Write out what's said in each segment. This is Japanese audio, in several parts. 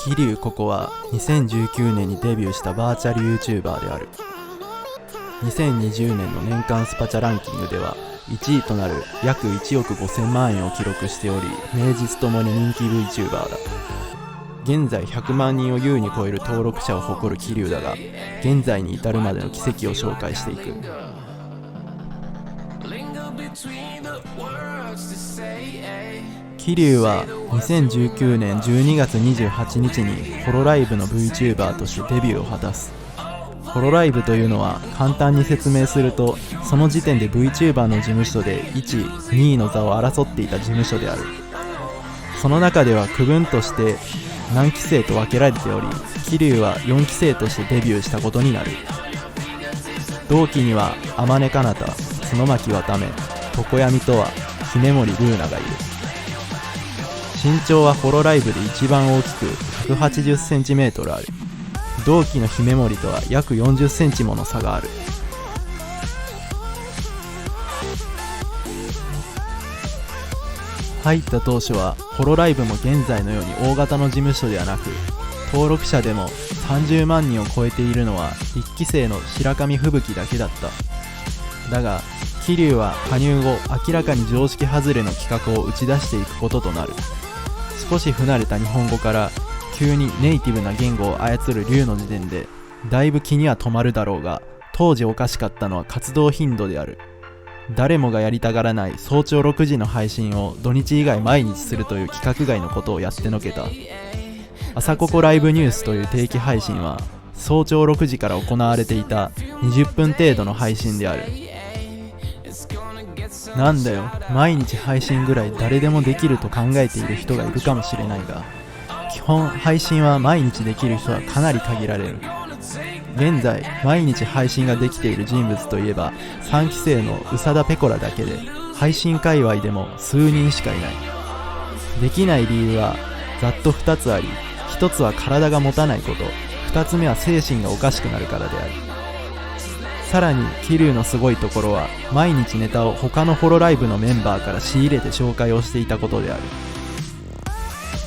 桐生ココは2019年にデビューしたバーチャル YouTuber である。2020年の年間スパチャランキングでは1位となる約1億5000万円を記録しており、名実ともに人気 VTuber だ。現在100万人を優に超える登録者を誇る桐生だが、現在に至るまでの奇跡を紹介していく。桐生は2019年12月28日にホロライブの VTuber としてデビューを果たす。ホロライブというのは簡単に説明すると、その時点で VTuber の事務所で1位、2位の座を争っていた事務所である。その中では区分として何期生と分けられており、桐生は4期生としてデビューしたことになる。同期には天音かなた、角巻渡目、常闇とは、姫森ルーナがいる。身長はホロライブで一番大きく 180cm ある。同期の姫森とは約 40cm もの差がある。入った当初はホロライブも現在のように大型の事務所ではなく、登録者でも30万人を超えているのは1期生の白神吹雪だけだった。だが桐生は加入後、明らかに常識外れの企画を打ち出していくこととなる。少し不慣れた日本語から急にネイティブな言語を操る龍の時点でだいぶ気には留まるだろうが、当時おかしかったのは活動頻度である。誰もがやりたがらない早朝6時の配信を土日以外毎日するという規格外のことをやってのけた。朝ココライブニュースという定期配信は早朝6時から行われていた20分程度の配信である。なんだよ、毎日配信ぐらい誰でもできると考えている人がいるかもしれないが、基本配信は毎日できる人はかなり限られる。現在毎日配信ができている人物といえば3期生の宇佐田ペコラだけで、配信界隈でも数人しかいない。できない理由はざっと2つあり、1つは体が持たないこと、2つ目は精神がおかしくなるからである。さらに桐生のすごいところは、毎日ネタを他のホロライブのメンバーから仕入れて紹介をしていたことである。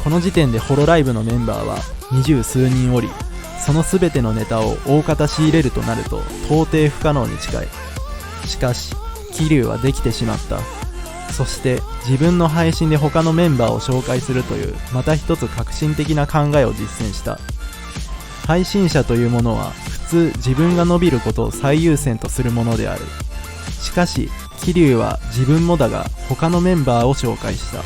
この時点でホロライブのメンバーは20数人おり、その全てのネタを大方仕入れるとなると到底不可能に近い。しかし桐生はできてしまった。そして自分の配信で他のメンバーを紹介するというまた一つ革新的な考えを実践した。配信者というものは普通自分が伸びることを最優先とするものである。しかし桐生は自分もだが他のメンバーを紹介した。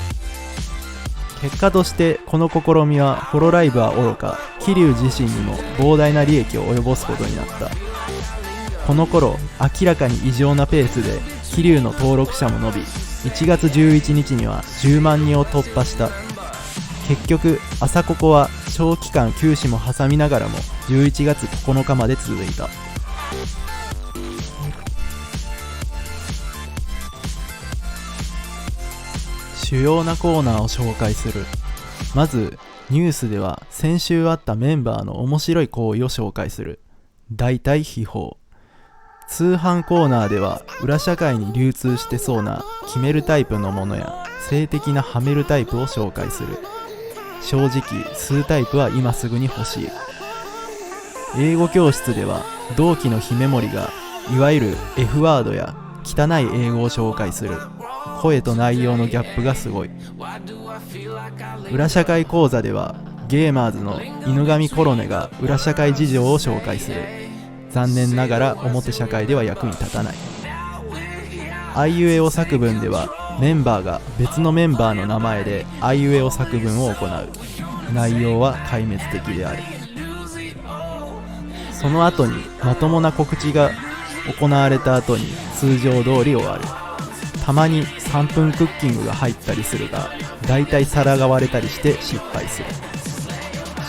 結果としてこの試みはホロライブはおろか、桐生自身にも膨大な利益を及ぼすことになった。この頃明らかに異常なペースで桐生の登録者も伸び、1月11日には10万人を突破した。結局朝ココは長期間休止も挟みながらも11月9日まで続いた。主要なコーナーを紹介する。まずニュースでは先週あったメンバーの面白い行為を紹介する。大体秘宝。通販コーナーでは裏社会に流通してそうな決めるタイプのものや性的なはめるタイプを紹介する。正直数タイプは今すぐに欲しい。英語教室では同期の姫森がいわゆる F ワードや汚い英語を紹介する。声と内容のギャップがすごい。裏社会講座ではゲーマーズの犬神コロネが裏社会事情を紹介する。残念ながら表社会では役に立たない。あいうえお作文ではメンバーが別のメンバーの名前であいうえお作文を行う。内容は壊滅的である。その後にまともな告知が行われた後に通常通り終わる。たまに3分クッキングが入ったりするが、だいたい皿が割れたりして失敗する。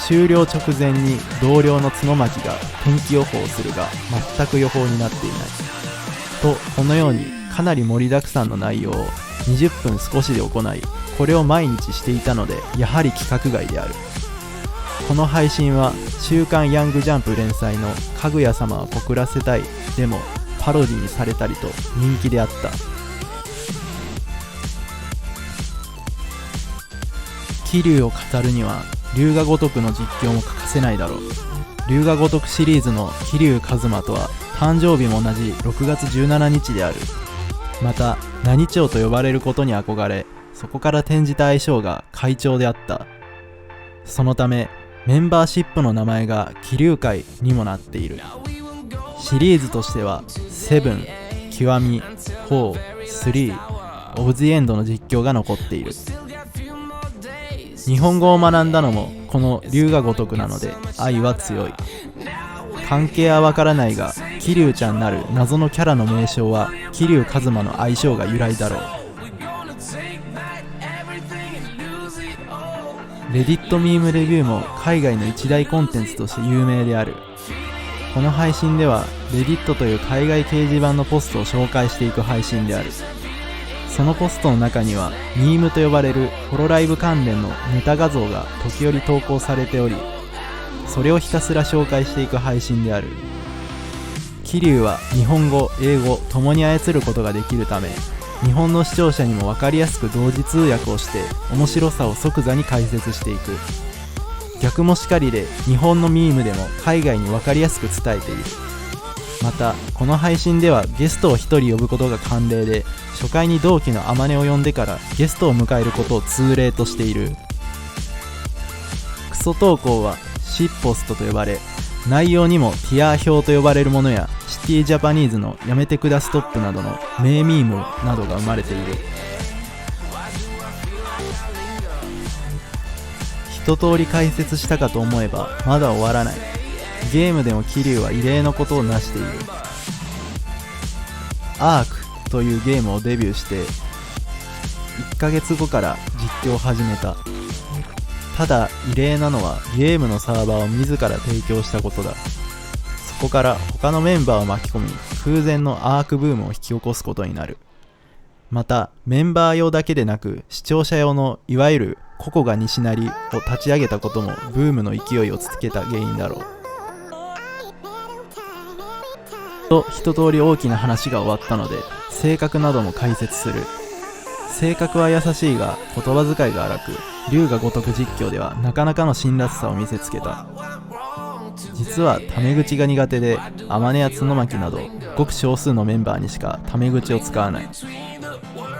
終了直前に同僚の角巻が天気予報をするが全く予報になっていないと、このようにかなり盛りだくさんの内容を20分少しで行い、これを毎日していたのでやはり規格外である。この配信は週刊ヤングジャンプ連載のかぐや様は告らせたいでもパロディにされたりと人気であった。桐生を語るには龍が如くの実況も欠かせないだろう。龍が如くシリーズの桐生一馬とは誕生日も同じ6月17日である。また何長と呼ばれることに憧れ、そこから転じた愛称が会長であった。そのためメンバーシップの名前が桐生会にもなっている。シリーズとしてはセブン、極み、4、3、オブ・ジ・エンドの実況が残っている。日本語を学んだのもこの龍が如くなので愛は強い。関係はわからないが桐生ちゃんなる謎のキャラの名称は桐生一馬の愛称が由来だろう。レディットミームレビューも海外の一大コンテンツとして有名である。この配信ではレディットという海外掲示板のポストを紹介していく配信である。そのポストの中にはミームと呼ばれるホロライブ関連のネタ画像が時折投稿されており、それをひたすら紹介していく配信である。桐生は日本語、英語ともに操ることができるため、日本の視聴者にも分かりやすく同時通訳をして面白さを即座に解説していく。逆もしかりで日本のミームでも海外に分かりやすく伝えている。またこの配信ではゲストを1人呼ぶことが慣例で、初回に同期のあまねを呼んでからゲストを迎えることを通例としている。クソ投稿はシッポストと呼ばれ、内容にもティアー表と呼ばれるものやシティジャパニーズのやめてくだストップなどの名ミームなどが生まれている。一通り解説したかと思えばまだ終わらない。ゲームでも桐生は異例のことを成している。アークというゲームをデビューして1ヶ月後から実況を始めた。ただ異例なのはゲームのサーバーを自ら提供したことだ。そこから他のメンバーを巻き込み空前のアークブームを引き起こすことになる。またメンバー用だけでなく視聴者用のいわゆるココが西成を立ち上げたこともブームの勢いをつけた原因だろう。と一通り大きな話が終わったので性格なども解説する。性格は優しいが言葉遣いが荒く、龍が如く実況ではなかなかの辛辣さを見せつけた。実はタメ口が苦手で、あまねや角巻などごく少数のメンバーにしかタメ口を使わない。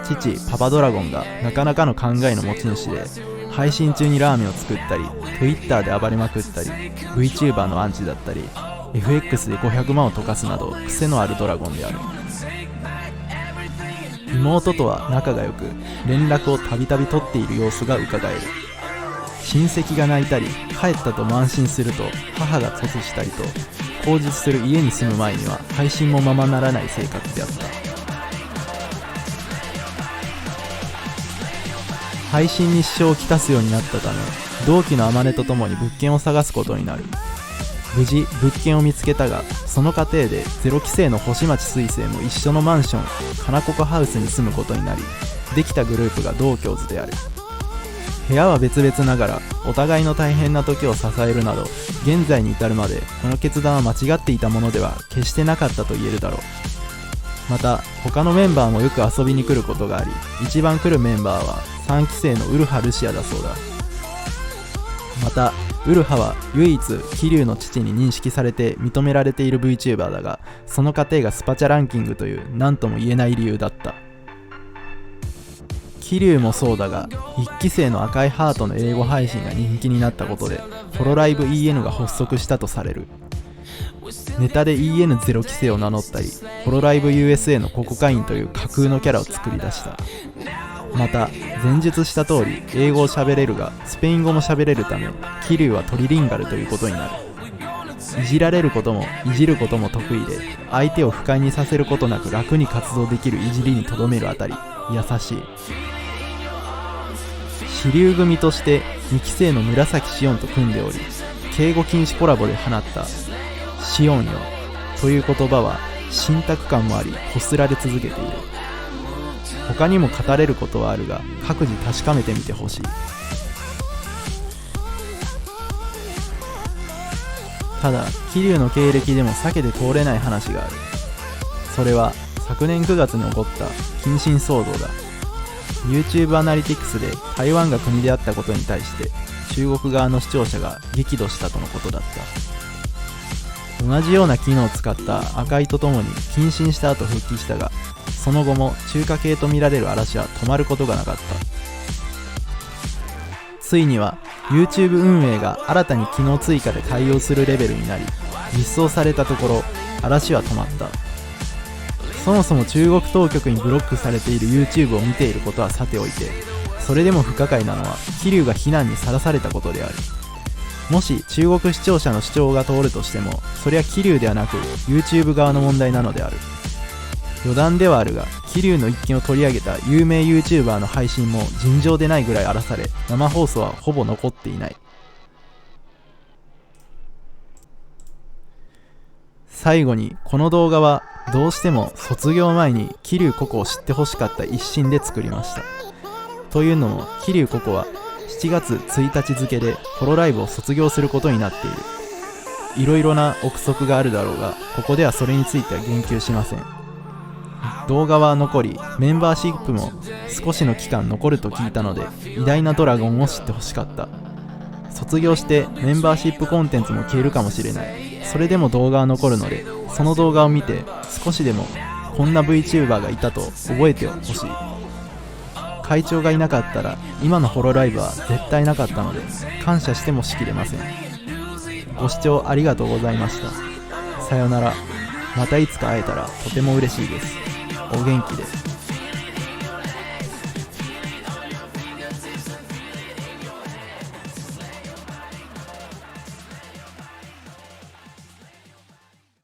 父パパドラゴンがなかなかの考えの持ち主で、配信中にラーメンを作ったり Twitter で暴れまくったり VTuber のアンチだったり FX で500万を溶かすなど癖のあるドラゴンである。妹とは仲が良く連絡をたびたび取っている様子がうかがえる。親戚が泣いたり帰ったと慢心すると母が突したりと、口実する家に住む前には配信もままならない性格であった。配信に支障をきたすようになったため、同期のあまねとともに物件を探すことになる。無事物件を見つけたが、その過程でゼロ期生の星町彗星も一緒のマンションカナココハウスに住むことになり、できたグループが同郷図である。部屋は別々ながらお互いの大変な時を支えるなど、現在に至るまでこの決断は間違っていたものでは決してなかったと言えるだろう。また他のメンバーもよく遊びに来ることがあり、一番来るメンバーは3期生のウルハルシアだそうだ。またウルハは唯一桐生の父に認識されて認められている VTuber だが、その過程がスパチャランキングという何とも言えない理由だった。桐生もそうだが、1期生の赤いハートの英語配信が人気になったことでホロライブ EN が発足したとされる。ネタで EN0 期生を名乗ったり、ホロライブ USA のココカインという架空のキャラを作り出した。また前述した通り英語を喋れるがスペイン語も喋れるため、桐生はトリリンガルということになる。いじられることもいじることも得意で、相手を不快にさせることなく楽に活動できるいじりにとどめるあたり優しい。支流組として2期生の紫シオンと組んでおり、敬語禁止コラボで放ったシオンよという言葉は信託感もありこすられ続けている。他にも語れることはあるが各自確かめてみてほしい。ただ桐生の経歴でも避けて通れない話がある。それは昨年9月に起こった謹慎騒動だ。YouTube アナリティクスで台湾が国であったことに対して中国側の視聴者が激怒したとのことだった。同じような機能を使った赤いとともに謹慎した後復帰したが、その後も中華系とみられる嵐は止まることがなかった。ついには YouTube 運営が新たに機能追加で対応するレベルになり、実装されたところ嵐は止まった。そもそも中国当局にブロックされている YouTube を見ていることはさておいて、それでも不可解なのは桐生が非難にさらされたことである。もし中国視聴者の主張が通るとしても、それは桐生ではなく YouTube 側の問題なのである。余談ではあるが、桐生の一件を取り上げた有名 YouTuber の配信も尋常でないぐらい荒らされ、生放送はほぼ残っていない。最後に、この動画はどうしても卒業前に桐生ココを知ってほしかった一心で作りました。というのも、桐生ココは7月1日付でホロライブを卒業することになっている。いろいろな憶測があるだろうが、ここではそれについては言及しません。動画は残り、メンバーシップも少しの期間残ると聞いたので、偉大なドラゴンを知ってほしかった。卒業してメンバーシップコンテンツも消えるかもしれない。それでも動画は残るので、その動画を見て少しでもこんな VTuber がいたと覚えてほしい。会長がいなかったら今のホロライブは絶対なかったので、感謝してもしきれません。ご視聴ありがとうございました。さよなら。またいつか会えたらとても嬉しいです。お元気で。